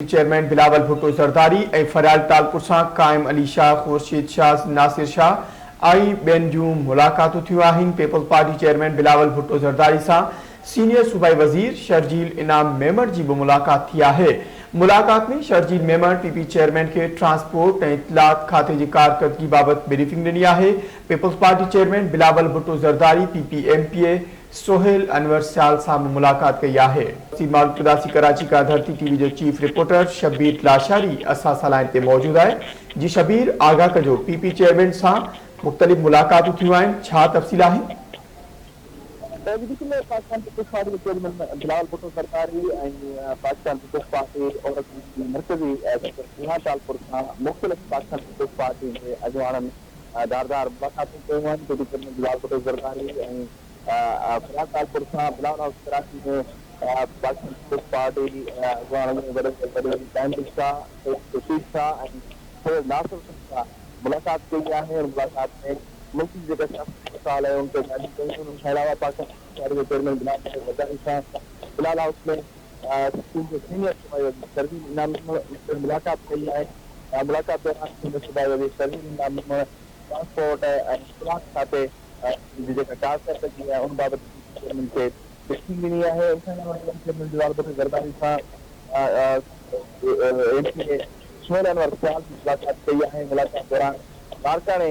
Chairman Bilawal Bhutto Zardari ऐं फरियाद तालपुर सां क़ाइम अली शाह, खुर्शीद शाह, नासिर शाह आई ॿियनि जूं मुलाक़ातूं थियूं आहिनि। पीपल्स पार्टी चेयरमैन बिलावल भुट्टो ज़रदारी सां सीनियर सूबाई वज़ीर शर्जील इनाम मेमण जी बि मुलाक़ात थी आहे। मुलाक़ात में शर्जील मेमण पीपी चेयरमैन खे ट्रांसपोर्ट ऐं इत्तलात खाते जी कारकर्दगी बाबति ब्रीफिंग ॾिनी आहे। Peoples Party chairman Bilawal Bhutto Zardari PP MPA Sohail Anwar Sial सां भी मुलाकात कई है। कराची का धरती टीवी जो चीफ रिपोर्टर शबीर लाशारी असा सलाइन ते मौजूद है। जी शबीर, आगा कजो, पीपी चेयरमैन सां मुख्तलिफ मुलाकातूं थियूं आहिनि, छा तफ़सील आहे? पाकिस्तान पीपल्स पार्टी के चेयरमैन बिलावल भुट्टो ज़रदारी पाकिस्तान पीपल्स पार्टी और मरकजी फरियाद तालपुर सां मुख्तलिफ पाकिस्तान पीपल्स पार्टी के अगवाननि धारदार मुलाक़ातूं कयूं आहिनि। पीपी चेयरमैन बिलावल भुट्टो ज़रदारी फरियाद तालपुर सां बिलावल हाउस कराची में पाकिस्तान पीपल्स पार्टी अगवाननि शाह, खुर्शीद शाह ऐं नासिर सां मुलाक़ात कई है। मुलाक़ात में मुल्क की जेका सियासी मसाइल है उन पर जारी कई। उनके अलावा पाकिस्तान के चेयरमैन बिलावल भुट्टो ज़रदारी सां बिलावल हाउस में सीनियर सूबाई वज़ीर शर्जील इनाम से मुलाक़ात कई है। मुलाक़ात दौरान सीनियर सूबाई वज़ीर शर्जील इनाम ट्रांसपोर्ट ऐं इत्तलात खाते जी जेका कारकर्दगी है उन बाबति चेयरमैन खे ब्रीफिंग ॾिनी है। उनके अलावा चेयरमैन बिलावल भुट्टो ज़रदारी सां एमपीए सोहेल अनवर सियाल की मुलाक़ात कई है। मुलाक़ात दौरान कारखाने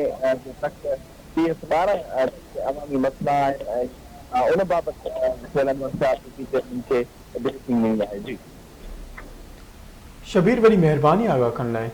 तक 12 अवामी मसला है उन बाबति सोहेल अनवर सियाल की चेयरमैन खे ब्रीफिंग ॾिनी है। जी शबीर, वरी मेहरबानी आगा करण लाइ।